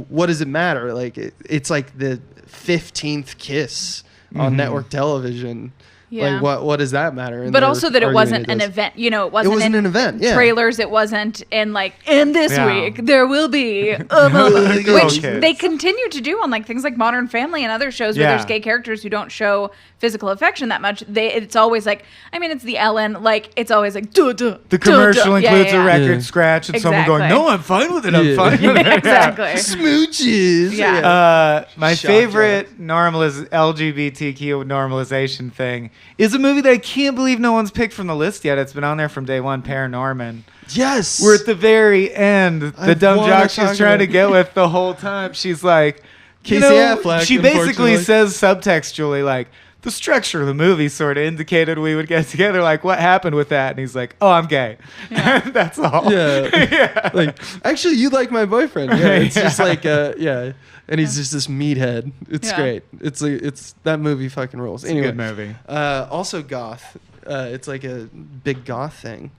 what does it matter? Like it's like the 15th kiss on network television. Yeah. Like what does that matter? And but also that it wasn't an event. You know, it wasn't an event. Yeah. Trailers. It wasn't in like in this week there will be which they continue to do on like things like Modern Family and other shows where there's gay characters who don't show physical affection that much. It's always like, I mean, it's the Ellen. Like it's always like the commercial includes a record scratch and someone going, no, I'm fine with it. I'm fine with it. Exactly. Smooches. Yeah. My favorite LGBTQ normalization thing is a movie that I can't believe no one's picked from the list yet. It's been on there from day one, Paranorman. Yes. We're at the very end. The dumb jock she's trying to get with the whole time. She's like, Casey Affleck. She basically says subtextually, like, the structure of the movie sort of indicated we would get together. Like, what happened with that? And he's like, oh, I'm gay. Yeah. That's all. Yeah. Like, actually, you like my boyfriend. Yeah. It's just like, and he's just this meathead. It's great. It's that movie fucking rules. It's anyway, a good movie. Also goth. It's like a big goth thing.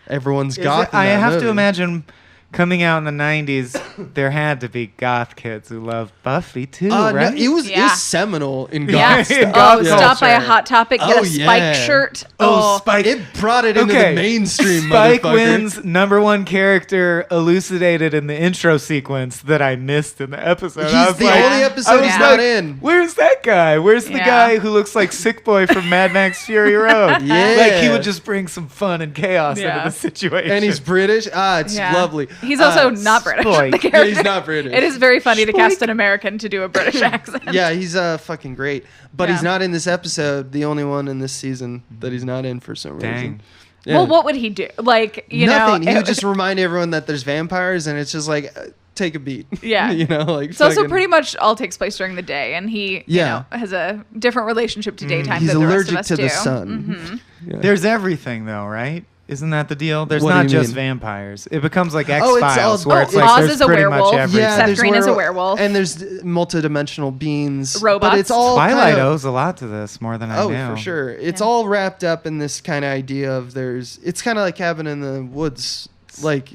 Everyone's goth. I have to imagine coming out in the 90s, there had to be goth kids who loved Buffy too, right? No, it was seminal seminal in goth stuff. Stop by a Hot Topic, get a Spike shirt. Spike. It brought it into the mainstream, Spike wins #1 character elucidated in the intro sequence that I missed in the episode. He's the only episode he's not in. Where's that guy? Where's the guy who looks like Sick Boy from Mad Max Fury Road? Like he would just bring some fun and chaos into the situation. And he's British. It's lovely. He's also not British. The character. Yeah, he's not British. It is very funny to cast an American to do a British accent. Yeah, he's fucking great. But he's not in this episode, the only one in this season that he's not in for some reason. Yeah. Well, what would he do? Like, nothing. He would just remind everyone that there's vampires, and it's just like, take a beat. Yeah. Like it's also pretty much all takes place during the day, and he has a different relationship to daytime than the rest of us do. He's allergic to the sun. Yeah. There's everything, though, right? Isn't that the deal? There's not just vampires. It becomes like X-Files, where it's like Oz there's is a pretty werewolf. much everything. Yeah, Seth Green is a werewolf. And there's multidimensional beings. Robots. But it's all Twilight owes a lot to this, more than I knew. Oh, for sure. It's all wrapped up in this kind of idea of it's kind of like Cabin in the Woods. Like,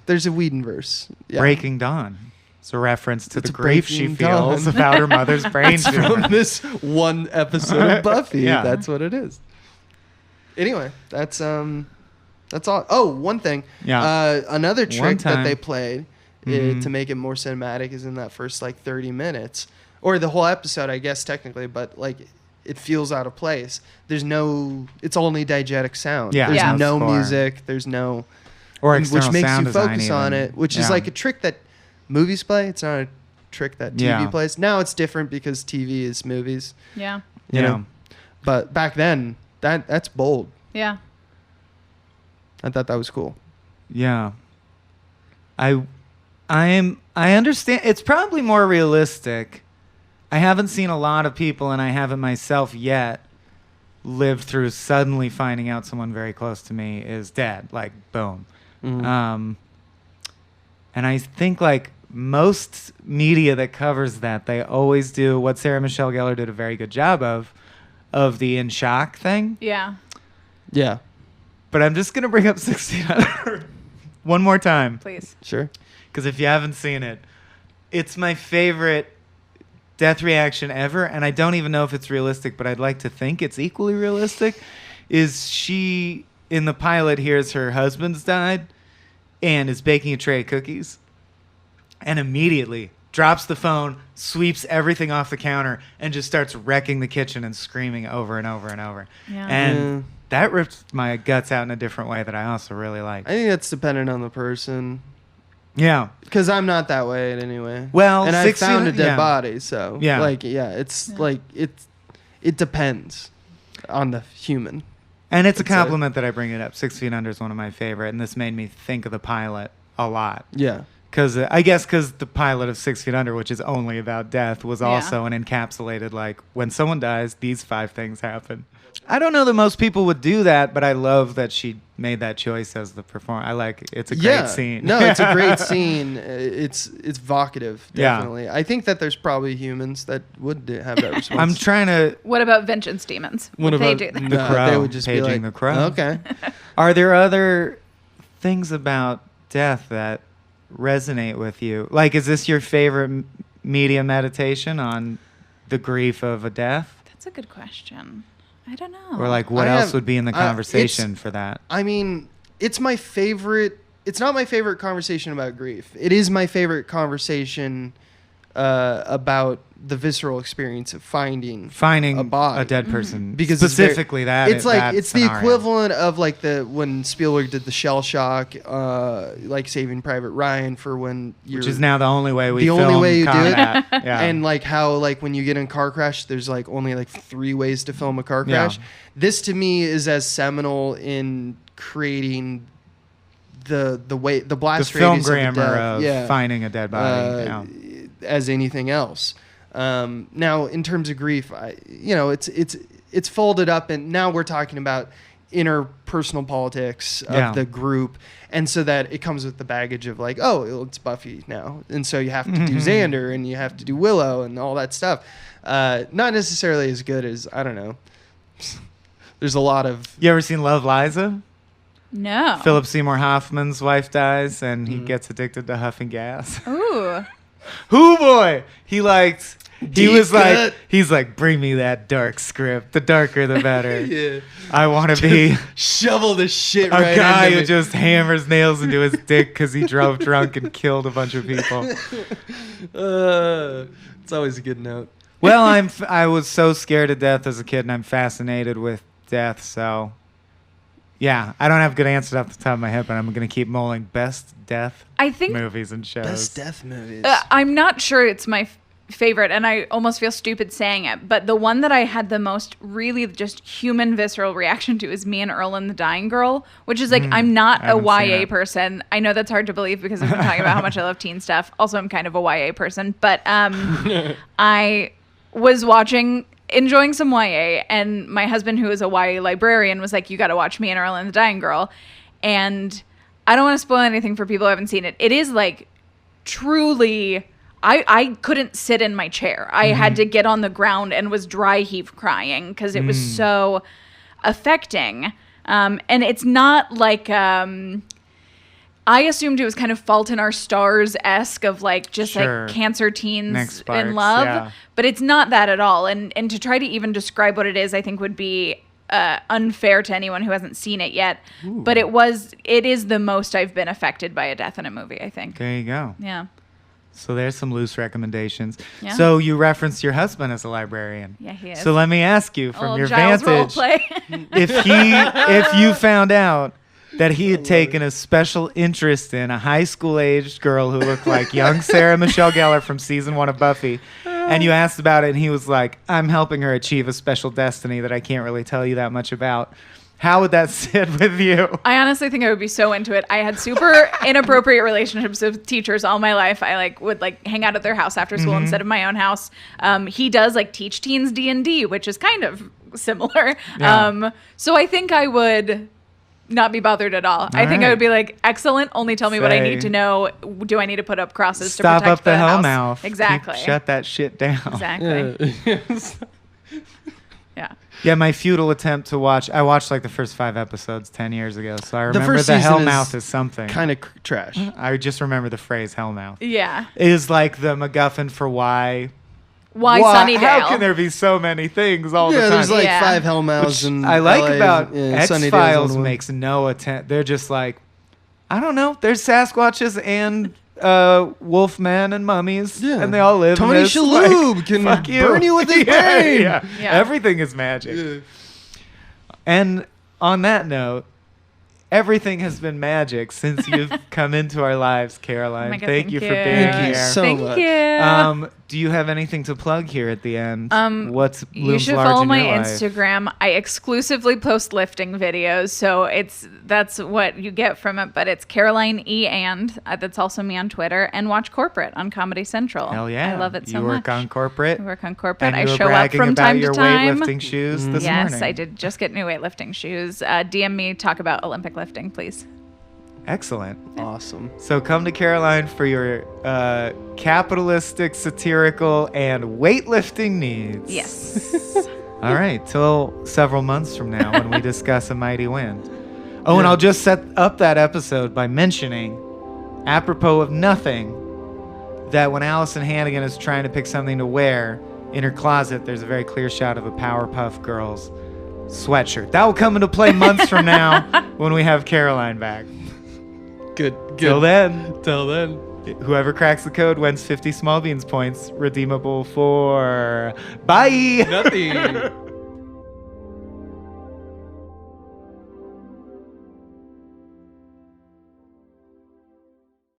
there's a Whedonverse. Yeah. Breaking Dawn. It's a reference to the grief she feels about her mother's brain tumor. From this one episode of Buffy. That's what it is. Anyway, that's all. Oh, one thing. Yeah. Another trick that they played to make it more cinematic is in that first like 30 minutes, or the whole episode, I guess technically, but like it feels out of place. It's only diegetic sound. Yeah. There's no music. There's no, which makes you focus on it, which is like a trick that movies play. It's not a trick that TV plays. Now it's different because TV is movies. Yeah. You know, but back then that's bold. Yeah. I thought that was cool. Yeah. I understand. It's probably more realistic. I haven't seen a lot of people, and I haven't myself yet lived through suddenly finding out someone very close to me is dead. Like, boom. And I think, like, most media that covers that, they always do what Sarah Michelle Gellar did a very good job of the in shock thing. Yeah. Yeah. But I'm just going to bring up 1600 one more time. Please. Sure. Because if you haven't seen it, it's my favorite death reaction ever, and I don't even know if it's realistic, but I'd like to think it's equally realistic. Is she, in the pilot, hears her husband's died and is baking a tray of cookies and immediately drops the phone, sweeps everything off the counter, and just starts wrecking the kitchen and screaming over and over and over. Yeah. And that ripped my guts out in a different way that I also really like. I think that's dependent on the person. Yeah. Because I'm not that way in any way. Well, and I found a dead body, so it depends on the human. And it's a compliment that I bring it up. 6 Feet Under is one of my favorite, and this made me think of the pilot a lot. Yeah. Because I guess because the pilot of 6 Feet Under, which is only about death, was also an encapsulated, like, when someone dies, these 5 things happen. I don't know that most people would do that, but I love that she made that choice as the performer. I like it. It's a great scene. No, it's a great scene. It's evocative, definitely. Yeah. I think that there's probably humans that would have that response. I'm trying to... What about vengeance demons? What they about do that? The crow. They would just Paging be like, the crow. Okay. Are there other things about death that resonate with you? Like, is this your favorite media meditation on the grief of a death? That's a good question. I don't know. Or like, what else would be in the conversation for that? I mean, it's my favorite. It's not my favorite conversation about grief. It is my favorite conversation about the visceral experience of finding a body, a dead person. Because specifically it's like that it's scenario. the equivalent of like when Spielberg did the shell shock, like Saving Private Ryan, for when you're, which is now the only way we the film only way you do it. combat. Yeah. And like how like when you get in a car crash, there's like only like 3 ways to film a car crash. Yeah. This to me is as seminal in creating the blast the film radius grammar of, the of finding a dead body. as anything else. Now, in terms of grief, it's folded up, and now we're talking about interpersonal politics of the group, and so that it comes with the baggage of like, oh, it's Buffy now, and so you have to do Xander, and you have to do Willow, and all that stuff. Not necessarily as good as, I don't know. There's a lot of... You ever seen Love, Liza? No. Philip Seymour Hoffman's wife dies, and he gets addicted to huffing gas. Ooh. Hoo boy! He was cut. like, he's like, bring me that dark script. The darker, the better. Yeah. I want to be shovel the shit a right guy into who me. just hammers nails into his dick because he drove drunk and killed a bunch of people. It's always a good note. Well, I was so scared to death as a kid, and I'm fascinated with death. So, yeah, I don't have a good answer off the top of my head, but I'm going to keep mulling best death movies and shows. Best death movies. I'm not sure it's my favorite, and I almost feel stupid saying it, but the one that I had the most really just human visceral reaction to is Me and Earl and the Dying Girl, which is like, I'm not a YA person. I know that's hard to believe because I've been talking about how much I love teen stuff. Also, I'm kind of a YA person, but I was enjoying some YA, and my husband, who is a YA librarian, was like, you got to watch Me and Earl and the Dying Girl. And I don't want to spoil anything for people who haven't seen it. It is like truly... I couldn't sit in my chair. I had to get on the ground and was dry heave crying because it was so affecting. And it's not like... I assumed it was kind of Fault in Our Stars-esque of like just like cancer teens in love. But it's not that at all. And to try to even describe what it is, I think would be unfair to anyone who hasn't seen it yet. Ooh. But it is the most I've been affected by a death in a movie, I think. There you go. Yeah. So there's some loose recommendations. Yeah. So you referenced your husband as a librarian. Yeah, he is. So let me ask you, from your Giles vantage, if you found out that he had taken a special interest in a high school aged girl who looked like young Sarah Michelle Gellar from season 1 of Buffy, and you asked about it, and he was like, I'm helping her achieve a special destiny that I can't really tell you that much about. How would that sit with you? I honestly think I would be so into it. I had super inappropriate relationships with teachers all my life. I would hang out at their house after school instead of my own house. He does teach teens D&D, which is kind of similar. Yeah. So I think I would not be bothered at all. I think I would be excellent. Only tell me what I need to know. Do I need to put up crosses to protect Stop up the house? hellmouth. Exactly. Shut that shit down. Exactly. Yeah. Yeah, my futile attempt to watch. I watched the first 5 episodes 10 years ago, so I remember first the season hellmouth is something. Kind of trash. I just remember the phrase hellmouth. Yeah. It is like the MacGuffin for why Sunnydale? How can there be so many things all the time? There's 5 hellmouths Which in I like LA, about Sunnydale's X-Files one of them. makes no attempt. They're just I don't know. There's Sasquatches and wolfmen and mummies, and they all live Tony in this, Shalhoub can burn you with his brain. Yeah. Everything is magic. Yeah. And on that note, everything has been magic since you've come into our lives, Caroline. Oh my God, thank you for being Thank you here. so Thank much. you. Do you have anything to plug here at the end? What's looms You should large follow in my your life? Instagram. I exclusively post lifting videos, so that's what you get from it. But it's Caroline E. and that's also me on Twitter, and watch Corporate on Comedy Central. Hell yeah! I love it so you much. work on Corporate. I work on Corporate. And I you were show up bragging from about time your to time. weightlifting shoes this Yes, morning. I did just get new weightlifting shoes. DM me, talk about Olympic lifting, please. Excellent. Awesome. So come to Caroline for your capitalistic, satirical, and weightlifting needs. Yes. All right, till several months from now when we discuss A Mighty Wind. Oh, and I'll just set up that episode by mentioning, apropos of nothing, that when Allison Hannigan is trying to pick something to wear, in her closet, there's a very clear shot of a Powerpuff Girls sweatshirt. That will come into play months from now when we have Caroline back. Good. Till then, Whoever cracks the code wins 50 small beans points, redeemable for... Bye! Nothing.